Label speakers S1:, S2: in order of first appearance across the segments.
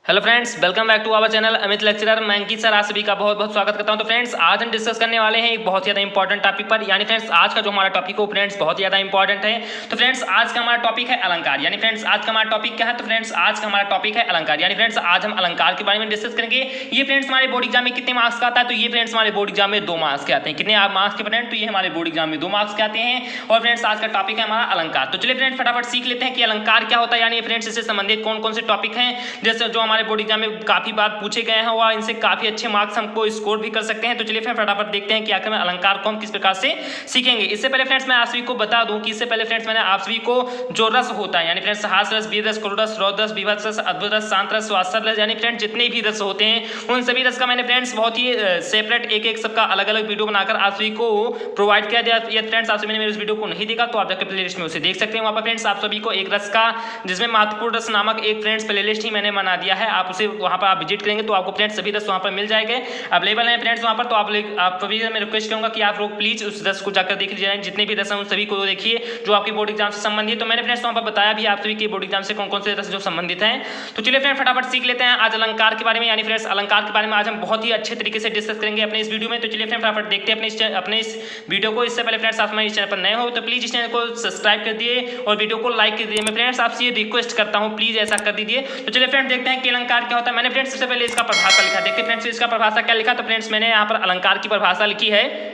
S1: Hello friends, welcome back to our channel Amit lecturer. मैं Ankit sir आप सभी का बहुत बहुत स्वागत करता हूं। तो फ्रेंड्स, आज हम डिस्कस करने वाले हैं एक बहुत ज़्यादा इंपॉर्टेंट टॉपिक पर। यानी फ्रेंड्स, आज का जो हमारा टॉपिक है फ्रेंड्स बहुत ज़्यादा इंपॉर्टेंट है। तो फ्रेंड्स, आज का हमारा टॉपिक है अलंकार। यानी फ्रेंड्स, आज का हमारा टॉपिक क्या है? तो फ्रेंड्स, आज का हमारा टॉपिक है अलंकार। यानी फ्रेंड्स, आज हम अलंकार के बारे में डिस्कस करेंगे। ये फ्रेंड्स हमारे बोर्ड एग्जाम में कितने मार्क्स का आता है? तो ये फ्रेंड्स हमारे बोर्ड एग्जाम में 2 मार्क्स के आते हैं। कितने मार्क्स के फ्रेंड्स? तो ये हमारे बोर्ड एग्जाम में 2 मार्क्स के आते हैं। और फ्रेंड्स, आज का टॉपिक है हमारा अलंकार। तो चलिए फ्रेंड्स, फटाफट सीख लेते हैं कि अलंकार क्या होता है। यानी फ्रेंड्स, इससे संबंधित कौन कौन से टॉपिक हैं जैसे जो हमारे बोर्ड एग्जाम में काफी बार पूछे गए हैं और इनसे काफी अच्छे मार्क्स हमको स्कोर भी कर सकते हैं। तो चलिए फिर फटाफट देखते हैं कि आखिर में अलंकार को हम किस प्रकार से सीखेंगे। इससे पहले फ्रेंड्स, मैं आप सभी को बता दूं कि इससे पहले फ्रेंड्स मैंने आप सभी को जो रस होता है, यानी फ्रेंड्स हास रस, वीर रस, क्रोध रस, रौद्र रस, बीभत्स रस, अद्भुत रस, शांत रस, स्वास्थ्य रस, यानी फ्रेंड्स जितने भी रस होते हैं उन सभी रस का मैंने फ्रेंड्स बहुत ही सेपरेट एक सबका अलग अलग वीडियो बनाकर आप सभी को प्रोवाइड किया दिया। यदि फ्रेंड्स आप सभी ने मेरे इस वीडियो को नहीं देखा तो आप जाकर प्लेलिस्ट में उसे देख सकते हैं। वहाँ पर फ्रेंड्स आप सभी को एक रस का, जिसमें महत्वपूर्ण रस नामक एक फ्रेंड्स प्लेलिस्ट ही मैंने बना दिया है। आप उसे वहाँ पर आप विजिट करेंगे तो आपको फ्रेंड्स सभी रस वहाँ पर मिल जाएंगे, अवेलेबल है फ्रेंड्स वहाँ पर। तो आप सभी से मैं रिक्वेस्ट करूँगा कि आप लोग प्लीज उस रस को जाकर देख लीजिए। जितने भी रस हैं उन सभी को देखिए जो आपके बोर्ड एग्जाम से संबंधित। तो मैंने फ्रेंड्स वहाँ पर बताया भी आप सभी के बोर्ड एग्जाम से कौन कौन से रस जो संबंधित हैं। तो चलिए फ्रेंड्स, फटाफट सीख लेते हैं आज अलंकार के बारे में। यानी फ्रेंड्स, अलंकार के बारे में आज हम बहुत ही अच्छे तरीके से डिस्कस करेंगे अपने इस वीडियो में। तो चलिए फ्रेंड्स, फटाफट देखते हैं अपने इस वीडियो को। इससे पहले फ्रेंड्स, आप हमारे इस चैनल पर नए हो तो प्लीज इस चैनल को सब्सक्राइब कर दिए और वीडियो को लाइक कर दिए। मैं फ्रेंड्स आपसे ये रिक्वेस्ट करता हूँ, प्लीज ऐसा कर दीजिए। तो चलिए फ्रेंड्स, देखते हैं कि अलंकार क्या होता है। मैंने फ्रेंड्स सबसे पहले इसका परिभाषा लिखा। देखते हैं फ्रेंड्स इसका परिभाषा क्या लिखा। तो फ्रेंड्स, मैंने यहाँ पर अलंकार की परिभाषा लिखी है।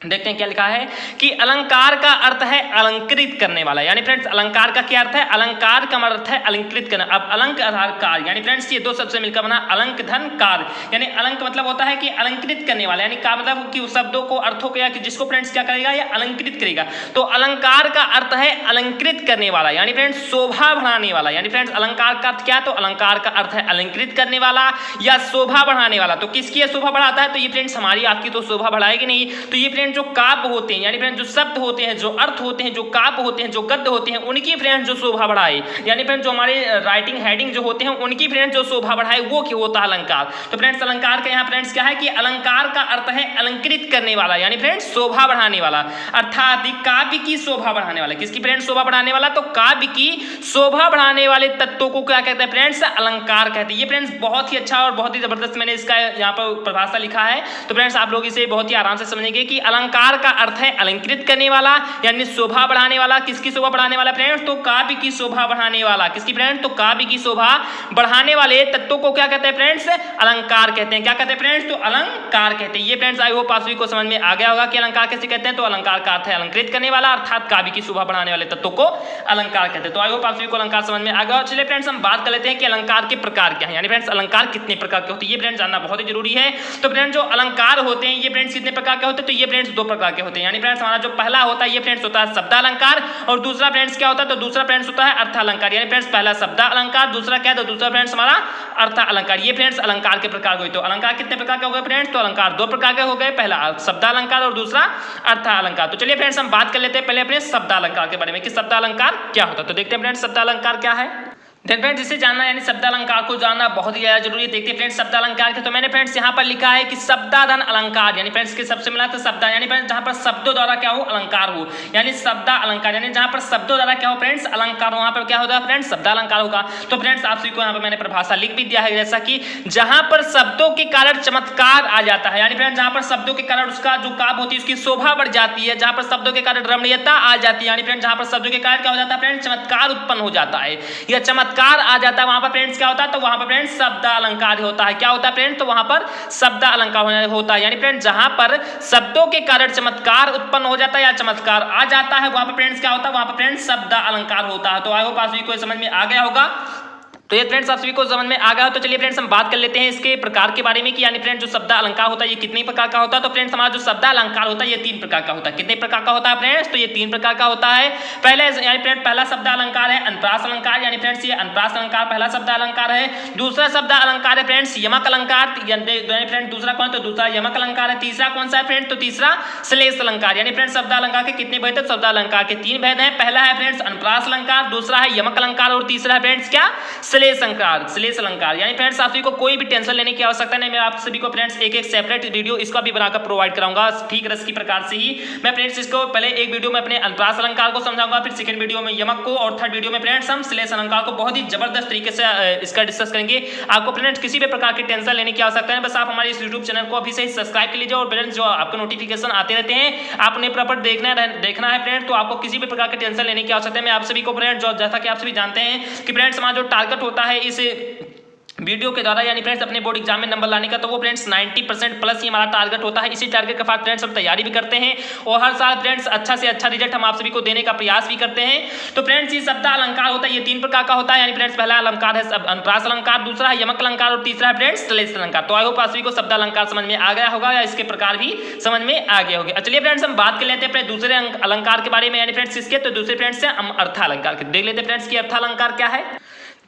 S1: देखते हैं क्या लिखा है कि अलंकार का अर्थ है अलंकृत करने वाला। यानी फ्रेंड्स, अलंकार का क्या अर्थ है? अलंकार का अर्थ है अलंकृत करना। अब अलंक आधार कार, यानी फ्रेंड्स ये 2 शब्द से मिलकर बना अलंक धन कार। यानी अलंक मतलब होता है कि अलंकृत करने वाला, यानी का मतलब कि उस शब्दों को अर्थों को या कि जिसको फ्रेंड्स क्या करेगा, या अलंकृत करेगा। तो अलंकार का अर्थ है अलंकृत करने वाला, यानी फ्रेंड्स शोभा बढ़ाने वाला। यानी फ्रेंड्स, अलंकार का अर्थ क्या? तो अलंकार का अर्थ है अलंकृत करने वाला या शोभा बढ़ाने वाला। तो किसकी यह शोभा बढ़ाता है? तो ये फ्रेंड्स हमारी आपकी तो शोभा बढ़ाएगी नहीं। तो ये फ्रेंड्स जो काव्य होते हैं, यानी फ्रेंड्स जो शब्द होते हैं, जो अर्थ होते हैं, जो काव्य होते हैं, जो गद्य होते हैं, उनकी फ्रेंड्स जो शोभा बढ़ाए, यानी फ्रेंड्स जो हमारे राइटिंग हेडिंग जो होते हैं उनकी फ्रेंड्स जो शोभा बढ़ाए वो क्या होता है? अलंकार। तो फ्रेंड्स, अलंकार का यहाँ फ्रेंड्स क्या है कि अलंकार का अर्थ है अलंकृत करने वाला, यानी फ्रेंड्स शोभा बढ़ाने वाला, अर्थात काव्य की शोभा बढ़ाने वाला। किसकी फ्रेंड्स शोभा बढ़ाने वाला? तो काव्य की शोभा बढ़ाने वाले तत्वों को क्या कहते हैं फ्रेंड्स? अलंकार कहते हैं। ये फ्रेंड्स बहुत ही अच्छा और बहुत ही जबरदस्त मैंने इसका यहाँ पर परिभाषा लिखा है। तो फ्रेंड्स, आप लोग इसे बहुत ही आराम से समझेंगे कि अलंकार का अर्थ है अलंकृत करने वाला यानी शोभा बढ़ाने वाला। किसकी शोभा बढ़ाने वाला फ्रेंड्स? तो काव्य की शोभा बढ़ाने वाला। किसकी फ्रेंड्स? तो काव्य की शोभा बढ़ाने वाले तत्वों को क्या कहते हैं फ्रेंड्स? अलंकार कहते हैं। क्या कहते हैं फ्रेंड्स? तो अलंकार कहते हैं। ये फ्रेंड्स आई होप आप सभी को समझ में आ गया होगा कि अलंकार कैसे कहते हैं। तो अलंकार का अर्थ है अलंकृत करने वाला, अर्थात काव्य की शोभा बढ़ाने वाले तत्वों को अलंकार कहते हैं। तो आई होप आप सभी को अलंकार समझ में आ गया। चलिए फ्रेंड्स, हम बात कर लेते हैं कि अलंकार के प्रकार क्या है। यानी फ्रेंड्स, अलंकार कितने प्रकार के होते हैं ये फ्रेंड्स जानना बहुत ही जरूरी है। तो फ्रेंड्स, जो अलंकार होते हैं ये फ्रेंड्स कितने प्रकार के होते हैं? तो ये फ्रेंड्स 2 प्रकार के होते हैं। यानी फ्रेंड्स, हमारा जो पहला होता है ये फ्रेंड्स होता है शब्दालंकार और दूसरा फ्रेंड्स क्या होता है? तो दूसरा फ्रेंड्स होता है अर्थालंकार। यानी फ्रेंड्स पहला शब्दालंकार, दूसरा क्या है? तो दूसरा फ्रेंड्स हमारा अर्थालंकार। ये फ्रेंड्स अलंकार के प्रकार हुए। तो अलंकार कितने प्रकार के हो गए फ्रेंड्स? तो अलंकार 2 प्रकार के हो गए, पहला शब्दालंकार और दूसरा अर्थालंकार। तो चलिए फ्रेंड्स, हम बात कर लेते हैं पहले अपने शब्दालंकार के बारे में कि शब्दालंकार क्या होता है। तो देखते हैं फ्रेंड्स शब्दालंकार क्या है। फ्रेंड्स, इसे जानना यानी शब्दालंकार को जानना बहुत ही ज्यादा जरूरी है। देखते हैं फ्रेंड्स शब्दालंकार के। तो मैंने फ्रेंड्स यहाँ पर लिखा है कि शब्दाधन अलंकार, यानी फ्रेंड्स के सबसे मिला तो शब्द, यानी फ्रेंड्स जहाँ पर शब्दों द्वारा क्या हो? अलंकार हो, यानी शब्दा अलंकार। यानी जहाँ पर शब्दों द्वारा क्या हो फ्रेंड्स? अलंकार, वहाँ पर क्या होगा फ्रेंड्स? शब्दालंकार होगा। तो फ्रेंड्स, आप सभी को यहाँ पर मैंने परिभाषा लिख भी दिया है, जैसा कि जहाँ पर शब्दों के कारण चमत्कार आ जाता है, यानी फ्रेंड्स जहाँ पर शब्दों के कारण उसका जो काव्य होती है उसकी शोभा बढ़ जाती है, जहाँ पर शब्दों के कारण रमणीयता आ जाती है, यानी फ्रेंड्स जहाँ पर शब्दों के कारण क्या हो जाता है फ्रेंड्स? चमत्कार उत्पन्न हो जाता है या चमत्कार आ जाता है, वहां पर फ्रेंड्स क्या होता है? तो वहां पर फ्रेंड्स शब्दालंकार होता है। क्या होता है फ्रेंड्स? तो वहां पर शब्दालंकार होता है। यानी फ्रेंड्स जहां पर शब्दों के कारण चमत्कार उत्पन्न हो जाता है या चमत्कार आ जाता है, वहां पर फ्रेंड्स क्या होता है? वहां पर फ्रेंड्स शब्दालंकार होता है। तो आई होप आप सभी को समझ में आ गया होगा। तो ये फ्रेंड्स आप सभी को समझ में आ गया हो। तो चलिए फ्रेंड्स, हम बात कर लेते हैं इसके प्रकार के बारे में कि यानी फ्रेंड्स जो शब्दालंकार होता है ये कितने प्रकार का होता है। तो फ्रेंड्स, हमारा जो शब्दालंकार होता है ये 3 प्रकार का होता है। कितने प्रकार का होता है फ्रेंड्स? तो ये 3 प्रकार का होता है। पहले यानी फ्रेंड्स पहला शब्दालंकार है अनुप्रास अलंकार, यानी फ्रेंड्स ये अनुप्रास अलंकार पहला शब्दालंकार है। दूसरा शब्दालंकार है फ्रेंड्स यमक अलंकार, यानी फ्रेंड्स दूसरा कौन? तो दूसरा यमक अलंकार है। तीसरा कौन सा है फ्रेंड्स? तो तीसरा श्लेष अलंकार। यानी फ्रेंड्स शब्दालंकार के कितने भेद है? शब्दालंकार के 3 भेद हैं। पहला है फ्रेंड्स अनुप्रास अलंकार, दूसरा है यमक अलंकार और तीसरा है फ्रेंड्स क्या? श्लेष अलंकार यानी फ्रेंड्स आप सभी को कोई भी टेंशन लेने की आवश्यकता नहीं। मैं आप सभी को फ्रेंड्स एक सेपरेट वीडियो इसका भी बनाकर प्रोवाइड कराऊंगा ठीक रस की प्रकार से ही। मैं फ्रेंड्स इसको पहले एक वीडियो में अपने अनुप्रास अलंकार को समझाऊंगा, फिर सेकंड वीडियो में यमक को, और थर्ड वीडियो में फ्रेंड्स हम श्लेष अलंकार को बहुत ही जबरदस्त तरीके से इसका डिस्कस करेंगे। आपको फ्रेंड्स किसी भी प्रकार की टेंशन लेने की आवश्यकता नहीं, बस आप हमारे इस यूट्यूब चैनल को अभी से सब्सक्राइब कर लीजिए और फ्रेंड्स जो आपको नोटिफिकेशन आते रहते हैं आपने प्रॉपर देखना है फ्रेंड्स, तो आपको किसी भी प्रकार की टेंशन लेने की आवश्यकता है। मैं आप सभी को फ्रेंड्स जैसा कि आप सभी जानते हैं कि फ्रेंड्स हमारा जो टारगेट होता है इस वीडियो के द्वारा यानी फ्रेंड्स अपने बोर्ड एग्जाम में नंबर लाने का, तो वो फ्रेंड्स 90% प्लस ही हमारा टारगेट होता है। इसी टारगेट के साथ फ्रेंड्स हम तैयारी भी करते हैं और हर साल फ्रेंड्स अच्छा से अच्छा रिजल्ट हम आप सभी को देने का प्रयास भी करते हैं। तो फ्रेंड्स ये शब्द अलंकार होता है, ये 3 प्रकार का होता है। यानी फ्रेंड्स पहला अलंकार है अनुप्रास अलंकार, दूसरा है यमक अलंकार और तीसरा है फ्रेंड्स श्लेष अलंकार। तो आई होप आप सभी को शब्द अलंकार समझ में आ गया होगा या इसके प्रकार भी समझ में आ गए होंगे। चलिए फ्रेंड्स हम बात कर लेते हैं अपने दूसरे अलंकार के बारे में, यानी फ्रेंड्स इसके तो दूसरे फ्रेंड्स से हम अर्थालंकार के देख लेते हैं फ्रेंड्स की अर्थालंकार क्या है।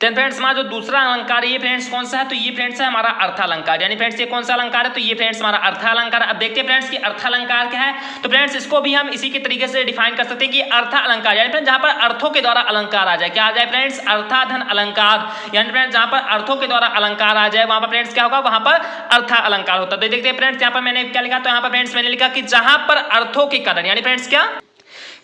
S1: देन फ्रेंड्स हमारा जो दूसरा अलंकार है ये फ्रेंड्स कौन सा है, तो ये फ्रेंड्स है हमारा अर्थालंकार। यानी फ्रेंड्स ये कौन सा अलंकार है, तो ये फ्रेंड्स हमारा अर्थालंकार। अब देखते हैं फ्रेंड्स कि अर्थालंकार क्या है। तो फ्रेंड्स इसको भी हम इसी के तरीके से डिफाइन कर सकते हैं कि अर्थालंकार यानी फ्रेंड्स जहां पर अर्थों के द्वारा अलंकार आ जाए, क्या आ जाए फ्रेंड्स, अर्थाधन अलंकार। यानी फ्रेंड्स जहां पर अर्थों के द्वारा अलंकार आ जाए वहां पर फ्रेंड्स क्या होगा, वहां पर अर्थालंकार होता है। तो देखते हैं फ्रेंड्स यहाँ पर मैंने क्या लिखा, तो यहाँ पर फ्रेंड्स मैंने लिखा कि जहां पर अर्थों के कारण, यानी फ्रेंड्स क्या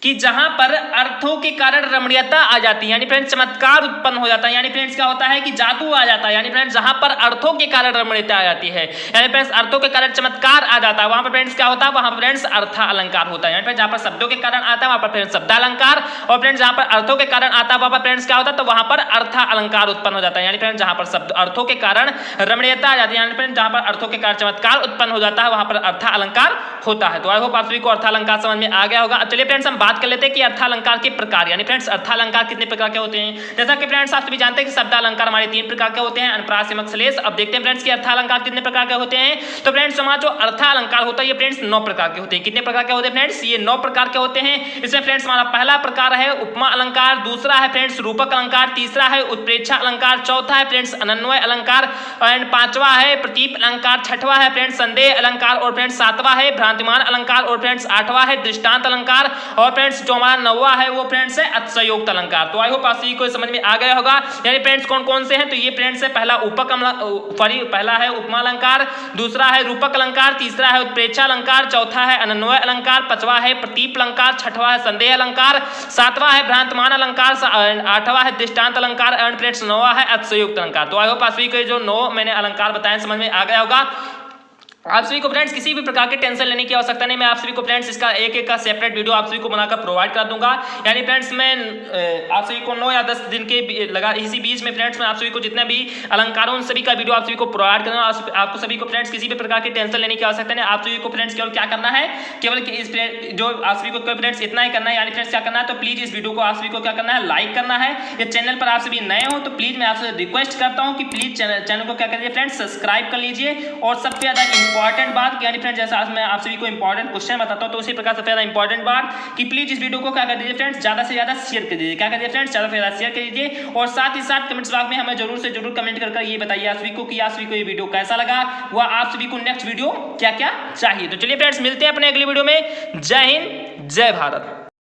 S1: कि जहां पर अर्थों के कारण रमणीयता आ जाती है, यानी फ्रेंड्स चमत्कार उत्पन्न हो जाता है। यानी फ्रेंड्स क्या होता है कि जादू आ जाता है। यानी फ्रेंड्स जहां पर अर्थों के कारण रमणीयता आ जाती है, यानी फ्रेंड्स अर्थों के कारण चमत्कार आ जाता है, वहां पर फ्रेंड्स क्या होता है, वहां पर फ्रेंड्स अर्था अलंकार होता है। यानी फ्रेंड्स जहां पर शब्दों के कारण आता है वहां पर फ्रेंड्स शब्दालंकार, और फ्रेंड्स जहां पर अर्थों के कारण आता है वहां पर फ्रेंड्स क्या होता है, तो वहां पर अर्था अलंकार उत्पन्न हो जाता है। यानी फ्रेंड्स जहां पर शब्द अर्थों के कारण रमणीयता आ जाती है, यानी फ्रेंड्स जहां पर अर्थों के कारण चमत्कार उत्पन्न हो जाता है वहां पर अर्था अलंकार होता है। तो आई होप आप सभी को अर्थालंकार समझ में आ गया होगा। अब चलिए फ्रेंड्स हम बात कर लेते हैं कि अर्थालंकार के प्रकार, यानी फ्रेंड्स अर्थालंकार कितने प्रकार के होते हैं। जैसा कि फ्रेंड्स आप सभी जानते हैं कि शब्दालंकार हमारे 3 प्रकार के होते हैं, अनुप्रास यमक श्लेष। अब देखते हैं फ्रेंड्स कि अर्थालंकार कितने प्रकार के होते हैं। तो फ्रेंड्स हमारा जो अर्थालंकार होता है ये फ्रेंड्स 9 प्रकार के होते हैं। कितने प्रकार के होते हैं फ्रेंड्स, ये 9 प्रकार के होते हैं। इसमें फ्रेंड्स हमारा पहला प्रकार है उपमा अलंकार, दूसरा है फ्रेंड्स रूपक अलंकार, तीसरा है उत्प्रेक्षा अलंकार, चौथा है फ्रेंड्स अनन्वय अलंकार, एंड पांचवा है प्रतीप अलंकार, छठवा है फ्रेंड्स संदेह अलंकार, और फ्रेंड्स सातवां है भ्रांतिमान अलंकार, और फ्रेंड्स आठवां है दृष्टांत अलंकार, और फ्रेंड्स जो हमारा 9वां है वो फ्रेंड्स है अतिशयोक्त अलंकार। तो आई होप आप सभी को समझ में आ गया होगा। यानी फ्रेंड्स कौन कौन से हैं, तो ये फ्रेंड्स है पहला पहला है उपमा अलंकार, दूसरा है रूपक अलंकार, तीसरा है उत्प्रेक्षा अलंकार, चौथा है अनन्वय अलंकार, पांचवा है प्रतीप अलंकार, छठवा है संदेह अलंकार, सातवां है भ्रांतमान अलंकार, आठवां है दृष्टांत अलंकार, एंड फ्रेंड्स 9वां है अतिशयोक्त अलंकार। तो आई होप आप सभी को जो 9 मैंने अलंकार बताए समझ में आ गया होगा। आप सभी को फ्रेंड्स किसी भी प्रकार की टेंशन लेने की आवश्यकता नहीं। मैं आप सभी को फ्रेंड्स इसका एक का सेपरेट वीडियो आप सभी को बनाकर प्रोवाइड कर दूंगा। यानी फ्रेंड्स मैं आप सभी को 9 या 10 दिन के लगा इसी बीच में फ्रेंड्स मैं आप सभी को जितने भी अलंकारों सभी का वीडियो आप सभी को प्रोवाइड करूंगा। आपको सभी को फ्रेंड्स किसी भी प्रकार की टेंशन लेने की आवश्यकता नहीं। आप सभी को फ्रेंड्स केवल क्या करना है, केवल इस जो आप सभी को फ्रेंड्स इतना ही करना है। यानी फ्रेंड्स क्या करना है, तो प्लीज इस वीडियो को आप सभी को क्या करना है, लाइक करना है। या चैनल पर आप सभी नए हो तो प्लीज मैं आपसे रिक्वेस्ट करता हूँ कि प्लीज चैनल को क्या करिए फ्रेंड्स, सब्सक्राइब कर लीजिए। और सबसे ज्यादा इंपॉर्टेंट बात, फ्रेंड्स जैसा आज मैं आप सभी को इंपॉर्टेंट क्वेश्चन बताता हूं, तो उसी प्रकार सबसे ज्यादा इंपॉर्टेंट बात कि प्लीज इस वीडियो को क्या कर दीजिए फ्रेंड्स, ज्यादा से ज्यादा शेयर कर दीजिए। क्या कर दीजिए फ्रेंड्स, ज्यादा से ज्यादा शेयर कर दीजिए। और साथ ही साथ कमेंट्स बॉक्स में हमें जरूर से जरूर कमेंट कर ये बताइए आप सभी को कि आप सभी को ये वीडियो कैसा लगा, वह आप सभी को नेक्स्ट वीडियो क्या क्या चाहिए। तो चलिए फ्रेंड्स मिलते हैं अपने अगले वीडियो में। जय हिंद, जय भारत।